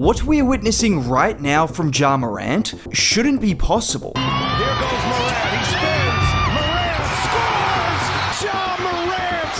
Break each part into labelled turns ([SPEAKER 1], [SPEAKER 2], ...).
[SPEAKER 1] What we are witnessing right now from Ja Morant shouldn't be possible.
[SPEAKER 2] Here goes Morant. He spins. Morant scores! Ja Morant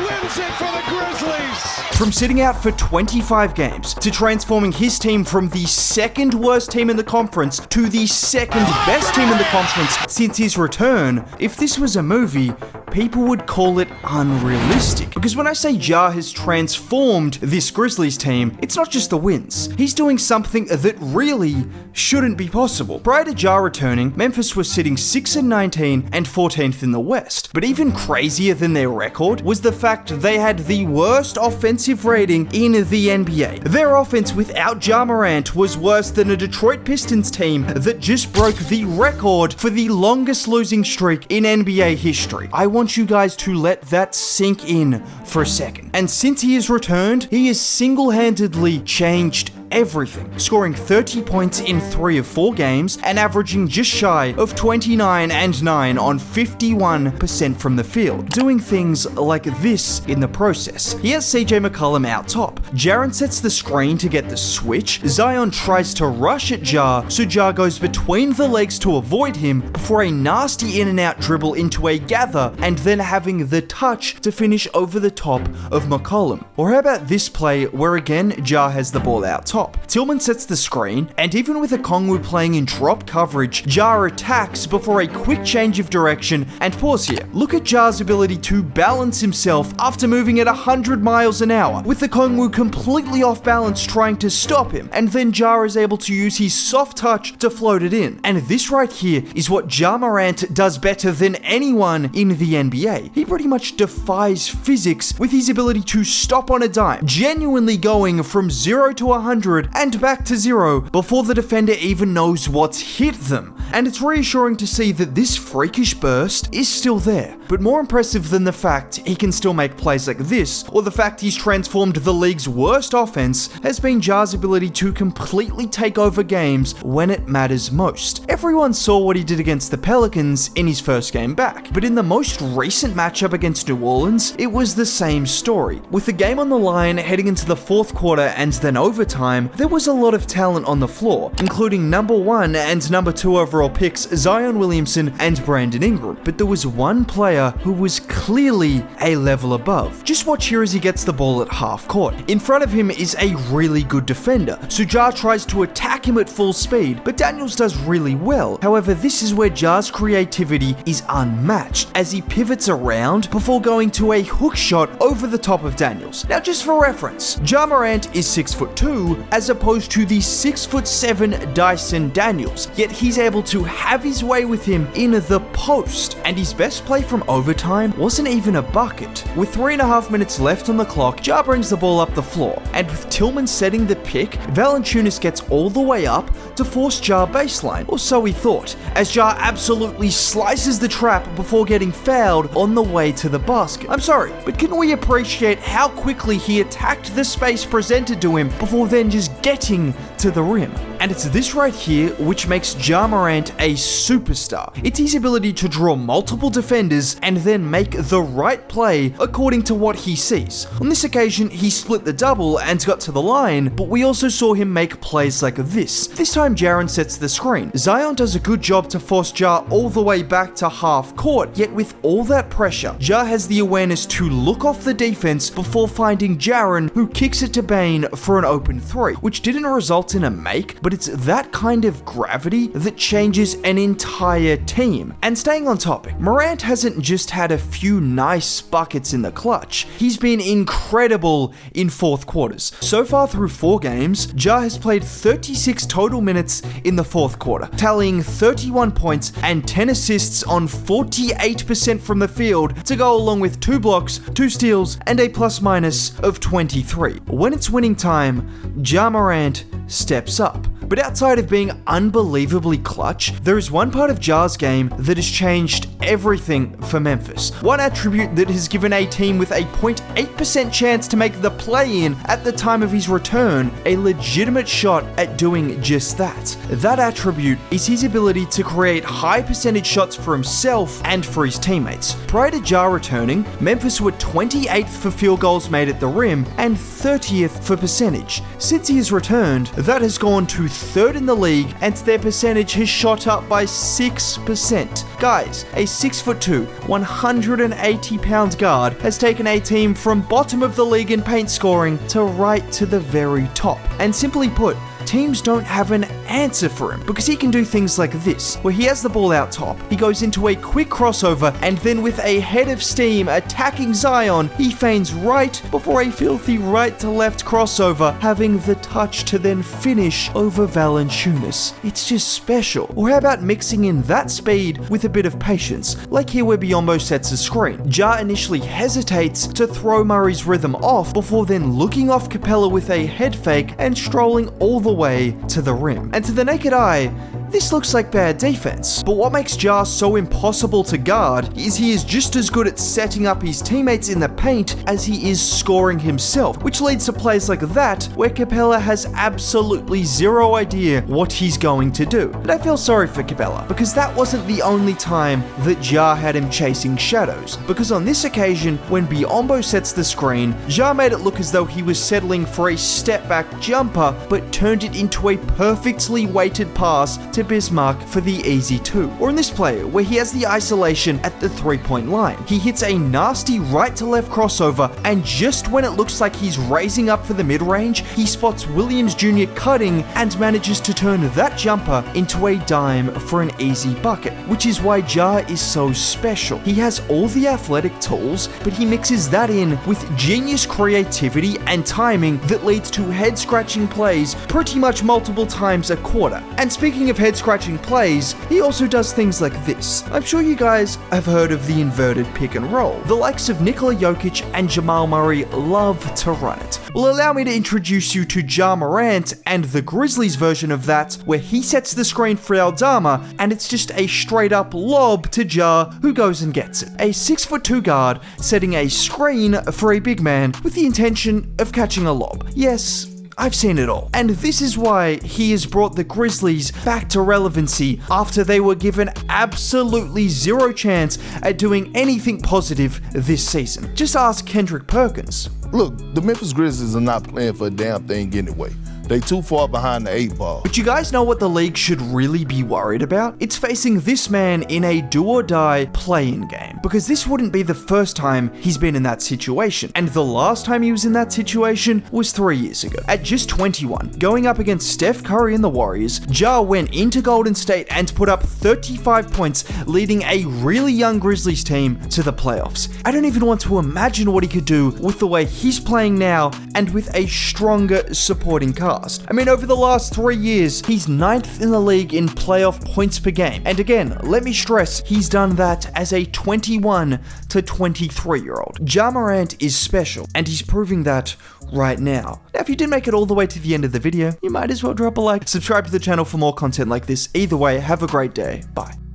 [SPEAKER 2] wins it for the Grizzlies.
[SPEAKER 1] From sitting out for 25 games to transforming his team from the second worst team in the conference to the second best team in the conference since his return, if this was a movie, people would call it unrealistic. Because when I say Ja has transformed this Grizzlies team, it's not just the wins. He's doing something that really shouldn't be possible. Prior to Ja returning, Memphis was sitting 6-19 and 14th in the West. But even crazier than their record was the fact they had the worst offensive rating in the NBA. Their offense without Ja Morant was worse than a Detroit Pistons team that just broke the record for the longest losing streak in NBA history. I want you guys to let that sink in for a second. And since he has returned, he has single-handedly changed everything, scoring 30 points in 3 of 4 games and averaging just shy of 29 and 9 on 51% from the field, doing things like this in the process. He has CJ McCollum out top. Jaren sets the screen to get the switch. Zion tries to rush at Ja, so Ja goes between the legs to avoid him before a nasty in and out dribble into a gather and then having the touch to finish over the top of McCollum. Or how about this play where again Ja has the ball out top. Tillman sets the screen, and even with Okongwu playing in drop coverage, Ja attacks before a quick change of direction. And pause here. Look at Ja's ability to balance himself after moving at 100 miles an hour, with Okongwu completely off balance trying to stop him, and then Ja is able to use his soft touch to float it in. And this right here is what Ja Morant does better than anyone in the NBA. He pretty much defies physics with his ability to stop on a dime, genuinely going from 0 to 100 and back to 0 before the defender even knows what's hit them. And it's reassuring to see that this freakish burst is still there. But more impressive than the fact he can still make plays like this, or the fact he's transformed the league's worst offense, has been Ja's ability to completely take over games when it matters most. Everyone saw what he did against the Pelicans in his first game back, but in the most recent matchup against New Orleans, it was the same story. With the game on the line heading into the fourth quarter and then overtime, there was a lot of talent on the floor, including number 1 and number 2 overall picks Zion Williamson and Brandon Ingram. But there was one player who was clearly a level above. Just watch here as he gets the ball at half court. In front of him is a really good defender, so Ja tries to attack him at full speed, but Daniels does really well. However, this is where Ja's creativity is unmatched, as he pivots around before going to a hook shot over the top of Daniels. Now just for reference, Ja Morant is 6'2", as opposed to the 6'7" Dyson Daniels, yet he's able to have his way with him in the post, and his best play from overtime wasn't even a bucket. With 3.5 minutes left on the clock, Ja brings the ball up the floor, and with Tillman setting the pick, Valanciunas gets all the way up to force Ja baseline, or so he thought, as Ja absolutely slices the trap before getting fouled on the way to the basket. I'm sorry, but can we appreciate how quickly he attacked the space presented to him before then just getting to the rim? And it's this right here which makes Ja Morant a superstar. It's his ability to draw multiple defenders and then make the right play according to what he sees. On this occasion, he split the double and got to the line, but we also saw him make plays like this. This time, Jaren sets the screen. Zion does a good job to force Ja all the way back to half court, yet with all that pressure, Ja has the awareness to look off the defense before finding Jaren, who kicks it to Bane for an open 3, which didn't result in a make, but it's that kind of gravity that changes an entire team. And staying on topic, Morant hasn't just had a few nice buckets in the clutch, he's been incredible in fourth quarters. So far through 4 games, Ja has played 36 total minutes in the fourth quarter, tallying 31 points and 10 assists on 48% from the field to go along with 2 blocks, 2 steals, and a plus-minus of 23. When it's winning time, Ja Morant steps up. But outside of being unbelievably clutch, there is one part of Ja's game that has changed everything for Memphis. One attribute that has given a team with a 0.8% chance to make the play-in at the time of his return a legitimate shot at doing just that. That attribute is his ability to create high percentage shots for himself and for his teammates. Prior to Ja returning, Memphis were 28th for field goals made at the rim and 30th for percentage. Since he has returned, that has gone to 3rd in the league and their percentage has shot up by 6%. Guys, a 6'2", 180-pound guard has taken a team from bottom of the league in paint scoring to right to the very top. And simply put, teams don't have an answer for him because he can do things like this, where he has the ball out top, he goes into a quick crossover, and then with a head of steam attacking Zion, he feigns right before a filthy right to left crossover, having the touch to then finish over Valanciunas. It's just special. Or how about mixing in that speed with a bit of patience, like here where Biyombo sets a screen. Ja initially hesitates to throw Murray's rhythm off before then looking off Capella with a head fake and strolling all the way to the rim. And to the naked eye, this looks like bad defense. But what makes Ja so impossible to guard is he is just as good at setting up his teammates in the paint as he is scoring himself, which leads to plays like that where Capella has absolutely zero idea what he's going to do. But I feel sorry for Capella because that wasn't the only time that Ja had him chasing shadows. Because on this occasion, when Biyombo sets the screen, Ja made it look as though he was settling for a step back jumper, but turned it into a perfectly weighted pass to Bismarck for the easy 2. Or in this play, where he has the isolation at the 3-point line, he hits a nasty right to left crossover, and just when it looks like he's raising up for the mid-range, he spots Williams Jr. cutting and manages to turn that jumper into a dime for an easy bucket, which is why Ja is so special. He has all the athletic tools, but he mixes that in with genius creativity and timing that leads to head-scratching plays pretty much multiple times a quarter. And speaking of head-scratching plays, he also does things like this. I'm sure you guys have heard of the inverted pick and roll. The likes of Nikola Jokic and Jamal Murray love to run it. Well, allow me to introduce you to Ja Morant and the Grizzlies version of that, where he sets the screen for Aldama, and it's just a straight-up lob to Ja, who goes and gets it. A 6'2" guard setting a screen for a big man with the intention of catching a lob. Yes, I've seen it all. And this is why he has brought the Grizzlies back to relevancy after they were given absolutely zero chance at doing anything positive this season. Just ask Kendrick Perkins.
[SPEAKER 3] Look, the Memphis Grizzlies are not playing for a damn thing anyway. They too far behind the 8 ball.
[SPEAKER 1] But you guys know what the league should really be worried about? It's facing this man in a do-or-die play-in game. Because this wouldn't be the first time he's been in that situation. And the last time he was in that situation was 3 years ago. At just 21, going up against Steph Curry and the Warriors, Ja went into Golden State and put up 35 points, leading a really young Grizzlies team to the playoffs. I don't even want to imagine what he could do with the way he's playing now and with a stronger supporting cast. I mean, over the last 3 years, he's 9th in the league in playoff points per game. And again, let me stress, he's done that as a 21 to 23-year-old. Ja Morant is special, and he's proving that right now. Now, if you did make it all the way to the end of the video, you might as well drop a like. Subscribe to the channel for more content like this. Either way, have a great day. Bye.